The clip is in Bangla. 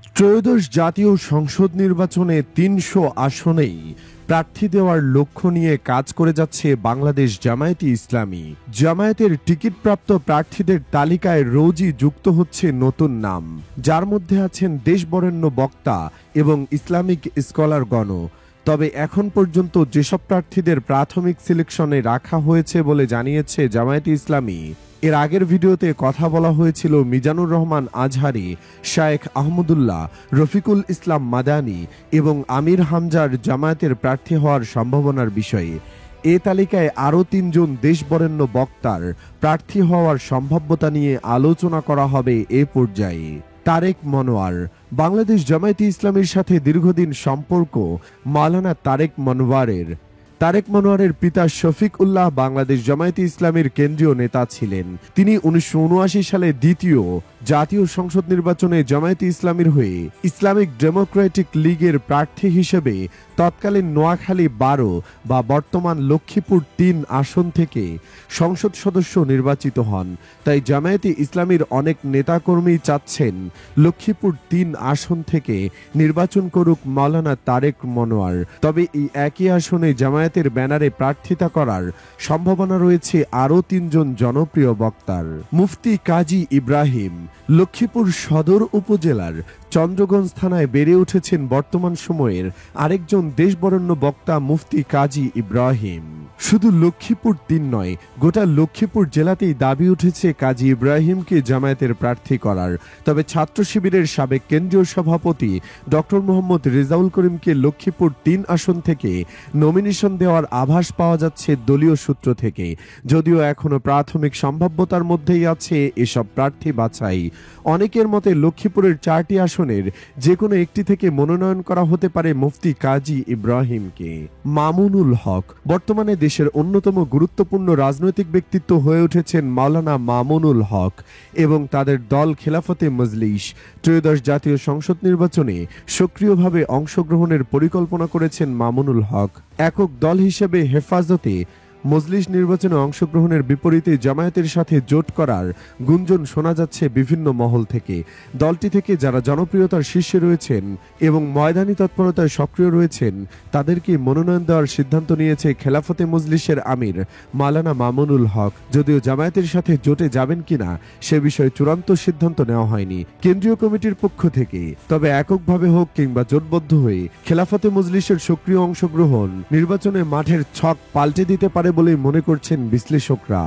ত্রয়োদশ জাতীয় সংসদ নির্বাচনে ৩০০ আসনেই প্রার্থী দেওয়ার লক্ষ্য নিয়ে কাজ করে যাচ্ছে বাংলাদেশ জামায়াতে ইসলামী। জামায়াতের টিকিটপ্রাপ্ত প্রার্থীদের তালিকায় রোজই যুক্ত হচ্ছে নতুন নাম, যার মধ্যে আছেন দেশবরেণ্য বক্তা এবং ইসলামিক স্কলারগণ। তবে এখন পর্যন্ত যেসব প্রার্থীদের প্রাথমিক সিলেকশনে রাখা হয়েছে বলে জানিয়েছে জামায়াতে ইসলামী, এর আগের ভিডিওতে কথা বলা হয়েছিল মিজানুর রহমান আজহারি, শায়েখ আহমদুল্লাহ, রফিকুল ইসলাম মাদানী এবং আমির হামজার জামায়াতের প্রার্থী হওয়ার সম্ভাবনার বিষয়ে। এ তালিকায় আরও ৩ জন দেশবরেণ্য বক্তার প্রার্থী হওয়ার সম্ভাব্যতা নিয়ে আলোচনা করা হবে এ পর্যায়ে। তারেক মনোয়ার। বাংলাদেশ জামায়াতে ইসলামীর সাথে দীর্ঘদিন সম্পর্ক মাওলানা তারেক মনোয়ারের। তারেক মনোয়ারের পিতা শফিক উল্লাহ বাংলাদেশ জামায়াতে ইসলামীর কেন্দ্রীয় নেতা ছিলেন। তিনি ১৯৭৯ সালে দ্বিতীয় জাতীয় সংসদ নির্বাচনে জামায়াতে ইসলামীর হয়ে ইসলামিক ডেমোক্রেটিক লীগের প্রার্থী হিসেবে তৎকালীন নোয়াখালী ১২ বা বর্তমান লক্ষ্মীপুর ৩ আসন থেকে সংসদ সদস্য নির্বাচিত হন। তাই জামায়াতে ইসলামীর অনেক নেতাকর্মী চাচ্ছেন লক্ষ্মীপুর ৩ আসন থেকে নির্বাচন করুক মাওলানা তারেক মনোয়ার। তবে এই একই আসনে জামায়াতের ব্যানারে প্রার্থিতা করার সম্ভাবনা রয়েছে আরও ৩ জন জনপ্রিয় বক্তার। মুফতি কাজী ইব্রাহিম। লক্ষ্মীপুর সদর উপজেলার চন্দ্রগঞ্জ থানায় বেড়ে উঠেছেন বর্তমান সময়ের আরেকজন দেশবরেণ্য বক্তা মুফতি কাজী ইব্রাহিম। শুধু লক্ষ্মীপুর ৩ নয়, গোটা লক্ষ্মীপুর জেলাতেই দাবি উঠেছে কাজী ইব্রাহিমকে জামায়াতের প্রার্থী করার। তবে ছাত্র শিবিরের সাবেক কেন্দ্রীয় সভাপতি ডক্টর মোহাম্মদ রেজাউল করিমকে লক্ষ্মীপুর ৩ আসন থেকে নমিনেশন দেওয়ার আভাস পাওয়া যাচ্ছে দলীয় সূত্র থেকে। যদিও এখনো প্রাথমিক সম্ভাব্যতার মধ্যেই আছে এসব প্রার্থী বাছাই। অনেকের মতে লক্ষ্মীপুরের ৪টি আসনের যে কোনো একটি থেকে মনোনয়ন করা হতে পারে মুফতি কাজী ইব্রাহিমকে। মামুনুল হক। বর্তমানে দেশের অন্যতম গুরুত্বপূর্ণ রাজনৈতিক ব্যক্তিত্ব হয়ে উঠেছেন মাওলানা মামুনুল হক এবং তাদের দল খেলাফতে মজলিস ত্রয়োদশ জাতীয় সংসদ নির্বাচনে সক্রিয়ভাবে অংশগ্রহণের পরিকল্পনা করেছেন মামুনুল হক। একক দল হিসেবে হেফাজতে মজলিস নির্বাচনে অংশগ্রহণের বিপরীতে জামায়াতের সাথে জোট করার গুঞ্জন শোনা যাচ্ছে বিভিন্ন মহল থেকে। দলটি থেকে যারা জনপ্রিয়তার শীর্ষে রয়েছেন এবং ময়দানি তৎপরতায় সক্রিয় রয়েছেন তাদেরকে মনোনয়ন দেওয়ার সিদ্ধান্ত নিয়েছে খেলাফতে মজলিসের আমির মাওলানা মামুনুল হক। যদিও জামায়াতের সাথে জোটে যাবেন কিনা সে বিষয়ে চূড়ান্ত সিদ্ধান্ত নেওয়া হয়নি কেন্দ্রীয় কমিটির পক্ষ থেকে। তবে এককভাবে হোক কিংবা জোটবদ্ধ হয়ে খেলাফতে মজলিসের সক্রিয় অংশগ্রহণ নির্বাচনে মাঠের ছক পাল্টে দিতে পারে বলে মনে করছেন বিশ্লেষকরা।